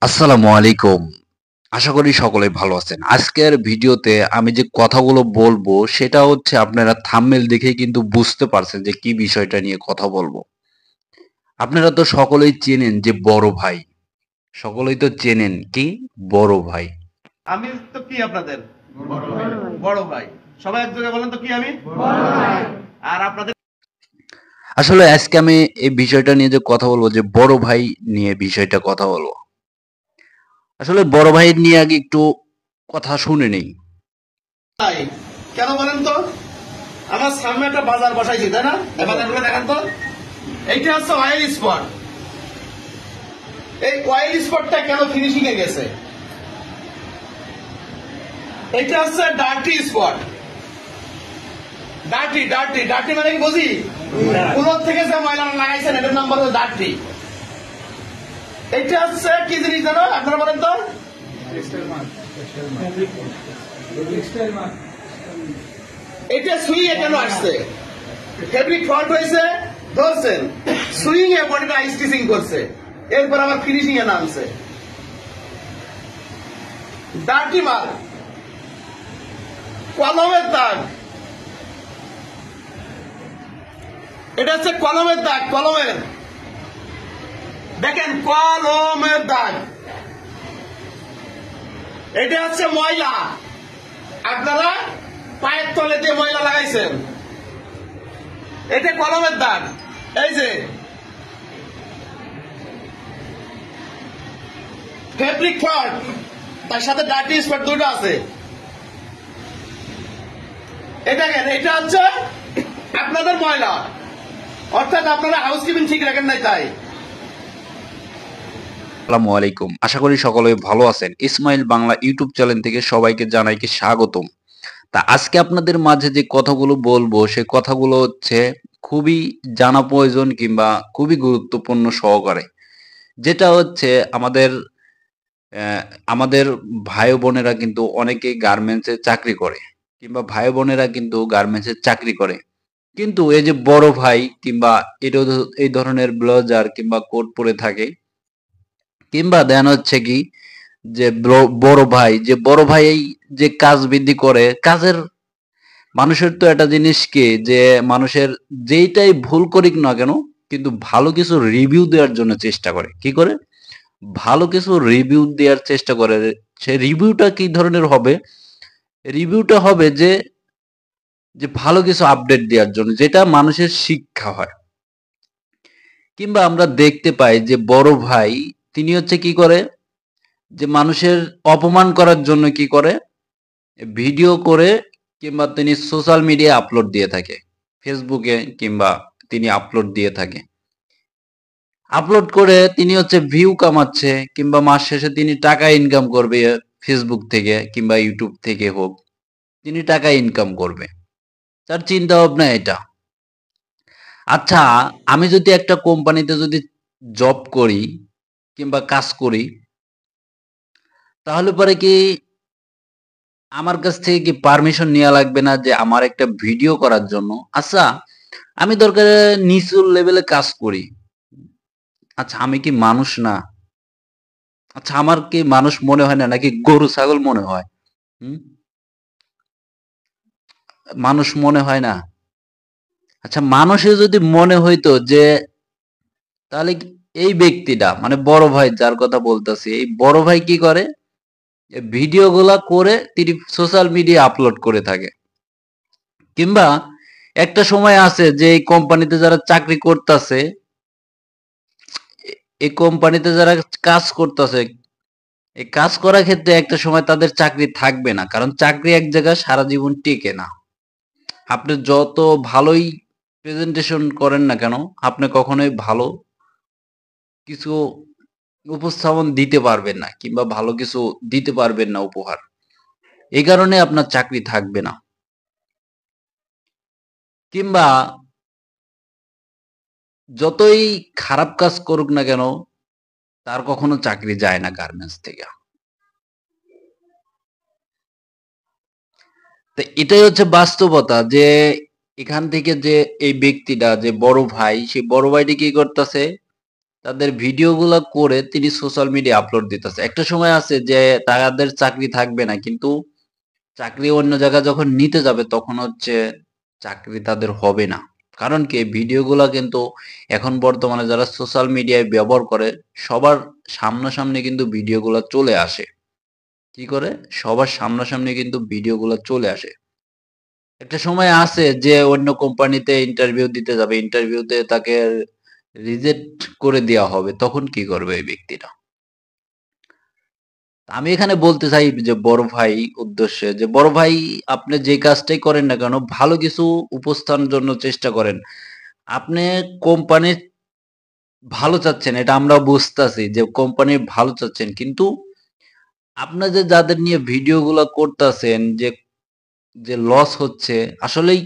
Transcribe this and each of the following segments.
আসসালামু আলাইকুম। আশা করি সকলে ভালো আছেন। আজকের ভিডিওতে আমি যে কথাগুলো বলবো সেটা হচ্ছে আপনারা থাম্বনেল দেখেই কিন্তু বুঝতে পারছেন যে কি বিষয়টা নিয়ে কথা বলবো। আপনারা তো সকলেই চেনেন যে বড় ভাই। সকলেই তো চেনেন কি বড় ভাই। আমি তো কি আপনাদের বড় ভাই। সবাই এক জায়গায় বলেন তো কি আমি আর আপনাদের আসলে আজকে আমি এই বিষয়টা নিয়ে যে কথা বলবো যে বড় ভাই নিয়ে বিষয়টা কথা বলবো। আসলে বড় ভাই নিয়ে আগে একটু কথা শুনে নেই। ভাই কেন বলেন তো? আমার সামনে একটা বাজার বসাইছি, তাই না? এই বাজারগুলো দেখেন তো। এইটা হচ্ছে অয়েল স্পট। এই অয়েল স্পটটা কেন ফিনিশিং এ গেছে? এটা হচ্ছে dirty spot. Dirty dirty dirty মানে কি বুঝি? কুলোর থেকে যে ময়লা লাগাইছেন এটার নাম বলে ডার্টি। এটা হচ্ছে কি জিনিস জানো আপনারা বলেন তো? এটা সুইং এ কেন আসছে? ফেব্রিক ফল্ট হয়েছে, ধরছেন সুইং এ বডিটা স্টিচিং করছে, এরপর আবার ফিনিশিং এ নামছে। ডার্টি মাল, কলমের দাগ। এটা হচ্ছে কলমের দাগ, কলমের দেখেন কলমের দাগ। এটা হচ্ছে ময়লা, আপনারা পায়ের তলে দিয়ে ময়লা লাগাইছেন, এটা কলমের দাগ। এই যে ফেব্রিক ফল্ট, তার সাথে ডার্টি স্পট দুটো আছে। এটা কেন? এটা হচ্ছে আপনাদের ময়লা, অর্থাৎ আপনারা হাউসকিপিং ঠিক রাখেন নাই তাই। আসসালামু আলাইকুম। আশা করি সকলে ভালো আছেন। ইসমাইল বাংলা ইউটিউব চ্যানেল থেকে সবাইকে জানাই কি স্বাগতম। তা আজকে আপনাদের মাঝে যে কথাগুলো বলবো সে কথাগুলো হচ্ছে খুবই জানা প্রয়োজন কিংবা খুবই গুরুত্বপূর্ণ সহকারে। যেটা হচ্ছে আমাদের আহ, আমাদের ভাই বোনেরা কিন্তু অনেকেই গার্মেন্টসে চাকরি করে কিংবা ভাই বোনেরা কিন্তু গার্মেন্টসে চাকরি করে। কিন্তু এই যে বড় ভাই কিংবা এই ধরনের ব্লাউজার কিংবা কোট পরে থাকে কিংবা দেন হচ্ছে কি যে বড় ভাই এই যে কাজ বৃদ্ধি করে কাজের মানুষের তো একটা জিনিস কি যে মানুষের যেইটাই ভুল করিক না কেন কিন্তু ভালো কিছু রিভিউ দেওয়ার জন্য চেষ্টা করে কি করে ভালো কিছু রিভিউ দেওয়ার চেষ্টা করে সে রিভিউটা কি ধরনের হবে রিভিউটা হবে যে যে ভালো কিছু আপডেট দেওয়ার জন্য যেটা মানুষের শিক্ষা হয় কিংবা আমরা দেখতে পাই যে বড় ভাই তিনি হচ্ছে কি করে যে মানুষের অপমান করার জন্য কি করে ভিডিও করে কিংবা তিনি সোশ্যাল মিডিয়ায় আপলোড দিয়ে থাকে ফেসবুকে কিংবা তিনি আপলোড দিয়ে থাকে আপলোড করে তিনি হচ্ছে ভিউ কামাচ্ছে কিংবা মাস শেষে তিনি টাকা ইনকাম করবে ফেসবুক থেকে কিংবা ইউটিউব থেকে হোক তিনি টাকা ইনকাম করবে তার চিন্তা ভাবনা এটা আচ্ছা আমি যদি একটা কোম্পানিতে যদি জব করি কিংবা কাজ করি তাহলে পরে কি আমার কাছ থেকে কি পারমিশন নেওয়া লাগবে না যে আমার একটা ভিডিও করার জন্য আচ্ছা আমি দরকার নিচু লেভেলে কাজ করি আচ্ছা আমি কি মানুষ না আচ্ছা আমার কি মানুষ মনে হয় না নাকি গরু ছাগল মনে হয় হুম মানুষ মনে হয় না আচ্ছা মানুষের যদি মনে হইতো যে তাহলে এই ব্যক্তিটা মানে বড় ভাই যার কথা বলতেছি এই বড় ভাই কি করে ভিডিও গুলা করে তিনি সোশ্যাল মিডিয়া আপলোড করে থাকে কিংবা একটা সময় আছে যে এই কোম্পানিতে যারা চাকরি করতেছে এই কোম্পানিতে যারা কাজ করতেছে এই কাজ করার ক্ষেত্রে একটা সময় তাদের চাকরি থাকবে না কারণ চাকরি এক জায়গায় সারা জীবন টিকে না আপনি যত ভালোই প্রেজেন্টেশন করেন না কেন আপনি কখনোই ভালো কিছু উপস্থাপন দিতে পারবেন না কিংবা ভালো কিছু দিতে পারবেন না উপহার এই কারণে আপনার চাকরি থাকবে না কিংবা যতই খারাপ কাজ করুক না কেন তার কখনো চাকরি যায় না গার্মেন্টস থেকে তো এটাই হচ্ছে বাস্তবতা যে এখান থেকে যে এই ব্যক্তিটা যে বড় ভাই সেই বড় ভাইটি কি করতেছে তাদের ভিডিওগুলা করে তিনি সোশ্যাল মিডিয়া আপলোড দিতেছে। একটা সময় আছে যে তাদের চাকরি থাকবে না, কিন্তু চাকরি অন্য জায়গায় যখন নিতে যাবে তখন হচ্ছে চাকরি তাদের হবে না। কারণ কি, ভিডিওগুলা কিন্তু এখন বর্তমানে যারা সোশ্যাল মিডিয়ায় ব্যবহার করে সবার সামনাসামনি কিন্তু ভিডিওগুলা চলে আসে। কি করে? সবার সামনাসামনি কিন্তু ভিডিওগুলা চলে আসে। একটা সময় আছে যে অন্য কোম্পানিতে ইন্টারভিউ দিতে যাবে, ইন্টারভিউতে তাকে রিজেক্ট করে দেওয়া হবে, তখন কি করবে এই ব্যক্তিটা? আমি এখানে বলতে চাই যে বড় ভাই উদ্দেশ্যে, যে বড় ভাই আপনি যে কাজটাই করেন না কেন ভালো কিছু উপস্থানের জন্য চেষ্টা করেন। আপনি কোম্পানির ভালো চাচ্ছেন, এটা আমরা বুঝতাছি যে কোম্পানির ভালো চাচ্ছেন, কিন্তু আপনার যে যাদের নিয়ে ভিডিওগুলো করতেছেন, যে যে লস হচ্ছে, আসলেই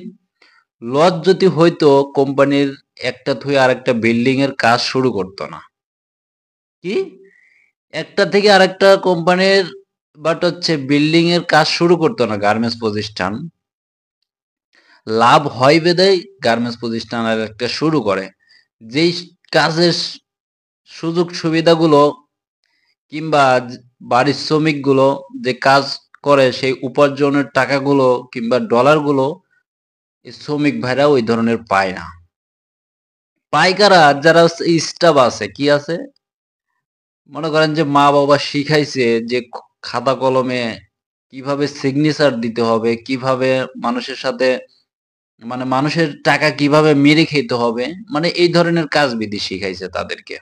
লস যদি হইতো কোম্পানির একটা থুয়ে আরেকটা বিল্ডিং এর কাজ শুরু করতো না। কি, একটা থেকে আরেকটা কোম্পানির বাট হচ্ছে বিল্ডিং এর কাজ শুরু করতো না গার্মেন্টস প্রতিষ্ঠান। লাভ হয় বেদায় গার্মেন্টস প্রতিষ্ঠান আর একটা শুরু করে। যেই কাজের সুযোগ সুবিধাগুলো কিংবা বাড়ির শ্রমিকগুলো যে কাজ করে সেই উপার্জনের টাকাগুলো কিংবা ডলারগুলো এই শ্রমিক ভাইরা ওই ধরনের পায় না। পাইকারা যারা স্টাফ আছে, কি আছে, মনে করেন যে মা বাবা শিখাইছে যে খাতা কলমে কিভাবে সিগনেচার দিতে হবে, কিভাবে মানুষের সাথে মানে মানুষের টাকা কিভাবে মেরে খেতে হবে, মানে এই ধরনের কাজবিধি শিখাইছে তাদেরকে।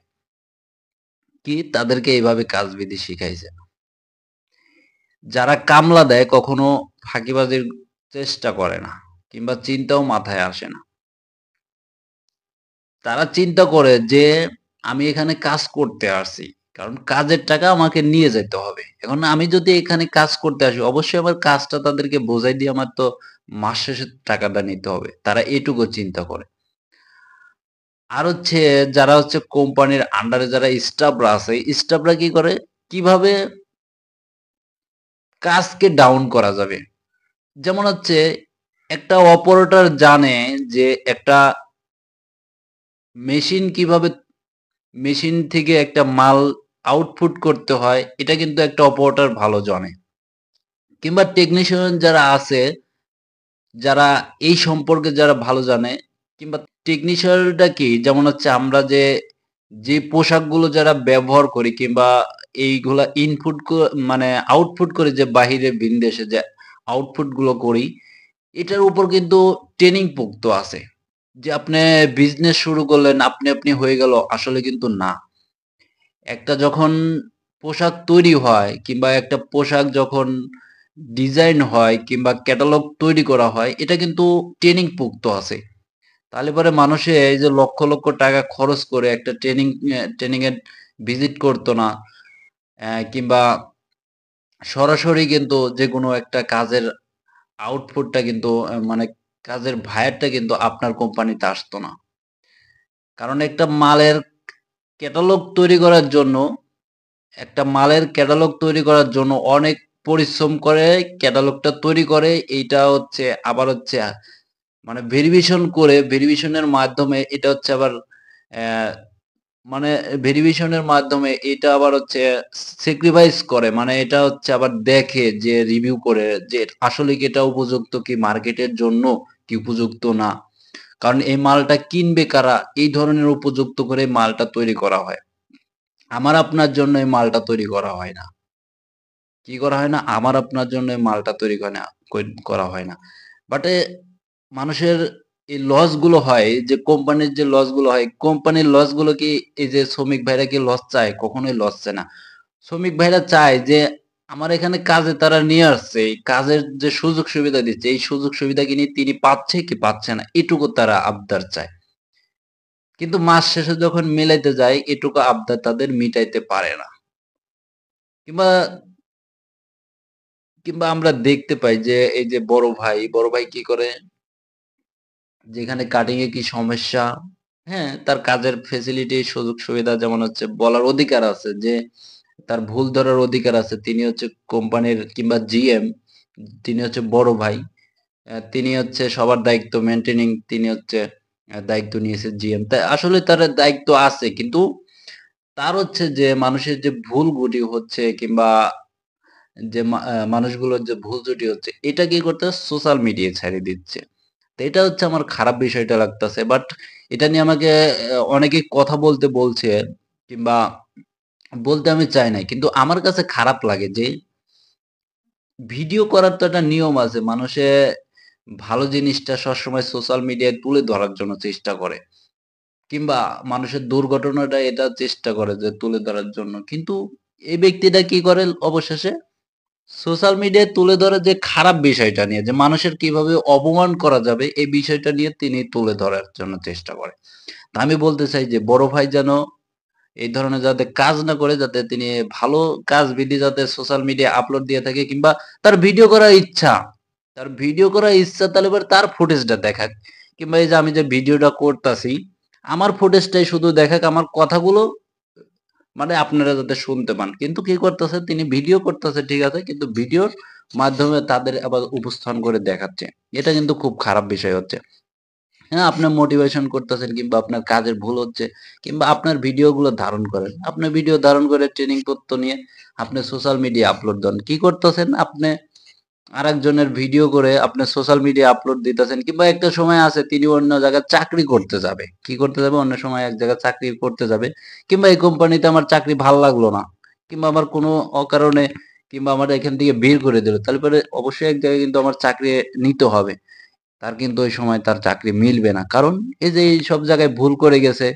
কি, তাদেরকে এইভাবে কাজবিধি শিখাইছে। যারা কামলা দেয় কখনো ফাঁকিবাজির চেষ্টা করে না কিংবা চিন্তাও মাথায় আসে না। তারা চিন্তা করে যে আমি এখানে কাজ করতে আসছি, কারণ কাজের টাকা আমাকে নিয়ে যেতে হবে। এখন আমি যদি এখানে কাজ করতে আসি, অবশ্যই আমার কাজটা তাদেরকে বোঝাই দিয়ে আমার তো মাস শেষে টাকাটা নিতে হবে। তারা এটুকু চিন্তা করে। আর হচ্ছে যারা হচ্ছে কোম্পানির আন্ডারে যারা স্টাফরা আছে, স্টাফরা কি করে, কিভাবে কাজকে ডাউন করা যাবে। যেমন হচ্ছে একটা অপারেটর জানে যে একটা মেশিন কিভাবে, মেশিন থেকে একটা মাল আউটপুট করতে হয়, এটা কিন্তু একটা অপারেটর ভালো জানে। কিংবা টেকনিশিয়ান যারা আছে, যারা এই সম্পর্কে যারা ভালো জানে, কিংবা টেকনিশিয়ানটা কি, যেমন হচ্ছে আমরা যে যে পোশাকগুলো যারা ব্যবহার করি কিংবা এইগুলা ইনপুট মানে আউটপুট করে যে বাহিরে ভিনদেশে যে আউটপুট গুলো করি, এটার উপর কিন্তু ট্রেনিং পোক্ত আছে। যে আপনি বিজনেস শুরু করলেন আপনি আপনি হয়ে গেল, আসলে কিন্তু না। একটা যখন পোশাক তৈরি হয় কিংবা একটা পোশাক যখন ডিজাইন হয় কিংবা ক্যাটালগ তৈরি করা হয়, এটা কিন্তু ট্রেনিং পোক্ত আছে। তাহলে পরে মানুষে এই যে লক্ষ লক্ষ টাকা খরচ করে একটা ট্রেনিং এর ভিজিট করতো না, কিংবা সরাসরি কিন্তু যে কোনো একটা কাজের আউটপুটটা কিন্তু মানে কাজের ভায়ারটা কিন্তু আপনার কোম্পানিতে আসতো না। কারণ একটা মালের ক্যাটালগ তৈরি করার জন্য, একটা মালের ক্যাটালগ তৈরি করার জন্য অনেক পরিশ্রম করে ক্যাটালগটা তৈরি করে। এইটা হচ্ছে আবার হচ্ছে মানে ভেরিফিকেশন করে, ভেরিফিকেশনের মাধ্যমে এটা হচ্ছে আবার আহ, মানে ভেরিফিকেশনের মাধ্যমে এটা আবার হচ্ছে স্যাক্রিফাইস করে, মানে এটা হচ্ছে আবার দেখে যে রিভিউ করে যে আসলে কি এটা উপযুক্ত কি মার্কেটের জন্য, কি উপযুক্ত না। কারণ এই মালটা কিনবে কারা, এই ধরনের উপযুক্ত করে মালটা তৈরি করা হয়। আমার আপনার জন্য এই মালটা তৈরি করা হয় না। কি করা হয় না, আমার আপনার জন্য এই মালটা তৈরি করে না, করা হয় না। বাট মানুষের এই লস গুলো হয়, যে কোম্পানির যে লস গুলো হয়, কোম্পানির লস গুলো কি এই যে শ্রমিক ভাইরা কি লস চায়? কখনোই লস চায় না। শ্রমিক ভাইরা চায় যে আমার এখানে কাজে তারা নিয়ে আসছে, এই কাজের যে সুযোগ সুবিধা দিচ্ছে, এই সুযোগ সুবিধা কি তিনি পাচ্ছে কি পাচ্ছে না, এটুকু তারা আবদার চায়। কিন্তু মাস শেষে যখন মিলাইতে যায়, এটুকু আবদার তাদের মিটাইতে পারে না। কিংবা কিংবা আমরা দেখতে পাই যে এই যে বড় ভাই কি করে, যেখানে কাটিং এ কি সমস্যা, হ্যাঁ, তার কাজের ফেসিলিটি সুযোগ সুবিধা যেমন হচ্ছে বলার অধিকার আছে, যে তার ভুল ধরার অধিকার আছে। তিনি হচ্ছে কোম্পানির কিংবা জিএম, তিনি হচ্ছে বড় ভাই। তিনি হচ্ছে সবার দায়িত্ব মেইনটেনিং, তিনি হচ্ছে দায়িত্ব নিয়েছে জিএম। তাই আসলে তার দায়িত্ব আছে, কিন্তু তার হচ্ছে যে মানুষের যে ভুলগুলি হচ্ছে কিংবা যে মানুষগুলোর যে ভুল ত্রুটি হচ্ছে এটা কি করতেছে সোশ্যাল মিডিয়ায় ছাড়িয়ে দিচ্ছে। তো এটা হচ্ছে আমার খারাপ বিষয়টা লাগতেছে। বাট এটা নিয়ে আমাকে অনেকেই কথা বলতে বলছে কিংবা বলতে আমি চাই নাই। কিন্তু আমার কাছে খারাপ লাগে যে ভিডিও করার তো একটা নিয়ম আছে। মানুষে ভালো জিনিসটা সবসময় সোশ্যাল মিডিয়ায় তুলে ধরার জন্য চেষ্টা করে। কিংবা মানুষের দুর্ঘটনাটা এটা চেষ্টা করে যে তুলে ধরার জন্য। কিন্তু এই ব্যক্তিটা কি করে অবশেষে সোশ্যাল মিডিয়ায় তুলে ধরে যে খারাপ বিষয়টা নিয়ে যে মানুষের কিভাবে অপমান করা যাবে এই বিষয়টা নিয়ে তিনি তুলে ধরার জন্য চেষ্টা করে। তা আমি বলতে চাই যে বড় ভাই যেন এই ধরনের যাতে কাজ না করে যাতে তিনি ভালো কাজ বিধি যাতে সোশ্যাল মিডিয়া আপলোড দিয়ে থাকে কিংবা তার ভিডিও করার ইচ্ছা তাহলে এবার তার ফুটেজটা দেখাক কিংবা এই যে আমি যে ভিডিওটা করতাছি আমার ফুটেজটাই শুধু দেখাক আমার কথাগুলো মানে আপনারা যাতে শুনতে পান কিন্তু কি করতেছে তিনি ভিডিও করতেছে ঠিক আছে কিন্তু ভিডিওর মাধ্যমে তাদের আবার উপস্থান করে দেখাচ্ছে এটা কিন্তু খুব খারাপ বিষয় হচ্ছে হ্যাঁ, আপনার মোটিভেশন করতেছেন কিংবা আপনার কাজের ভুল হচ্ছে কিংবা আপনার ভিডিওগুলো ধারণ করেন। আপনার ভিডিও ধারণ করে ট্রেনিং তথ্য নিয়ে আপনি সোশ্যাল মিডিয়া আপলোড দেন। কি করতেছেন? আপনি আরেকজনের ভিডিও করে আপনি সোশ্যাল মিডিয়া আপলোড দিতেছেন কিংবা একটা সময় আছে তিনি অন্য জায়গায় চাকরি করতে যাবে। কি করতে যাবে? অন্য সময় এক জায়গায় চাকরি করতে যাবে কিংবা এই কোম্পানিতে আমার চাকরি ভাল লাগলো না কিংবা আমার কোনো অকারণে কিংবা আমার এখান থেকে বের করে দিল। তাহলে পরে অবশ্যই এক জায়গায় কিন্তু আমার চাকরি নিতে হবে। তার কিন্তু ওই সময় তার চাকরি মিলবে না। কারণ এই যে এই সব জায়গায় ভুল করে গেছে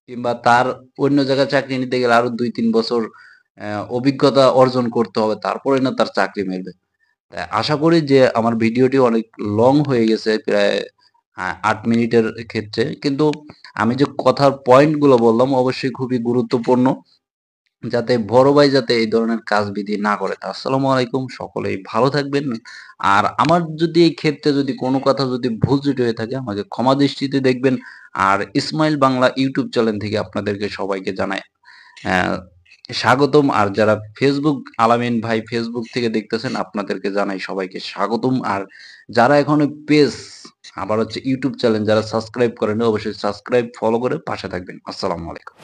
কিংবা তার অন্য জায়গায় চাকরি নিতে গেলে আরো ২-৩ বছর অভিজ্ঞতা অর্জন করতে হবে। তারপরে না তার চাকরি মিলবে। আশা করি যে আমার ভিডিওটি অনেক লং হয়ে গেছে প্রায় ৮ মিনিটের ক্ষেত্রে। কিন্তু আমি যে কথার পয়েন্ট গুলো বললাম অবশ্যই খুবই গুরুত্বপূর্ণ। যাতে বড় ভাই যাতে এই ধরনের কাজ বিধি না করে। তা আসসালামু আলাইকুম সকলেই ভালো থাকবেন। আর আমার যদি এই ক্ষেত্রে যদি কোনো কথা যদি ভুল ত্রুটি হয়ে থাকে আমাকে ক্ষমা দৃষ্টিতে দেখবেন। আর ইসমাইল বাংলা ইউটিউব চ্যানেল থেকে আপনাদেরকে সবাইকে জানাই স্বাগতম। আর যারা ফেসবুক আলামিন ভাই ফেসবুক থেকে দেখতেছেন আপনাদেরকে জানাই সবাইকে স্বাগতম। আর যারা এখনো পেজ আবার হচ্ছে ইউটিউব চ্যানেল যারা সাবস্ক্রাইব করেন অবশ্যই সাবস্ক্রাইব ফলো করে পাশে থাকবেন। আসসালামু আলাইকুম।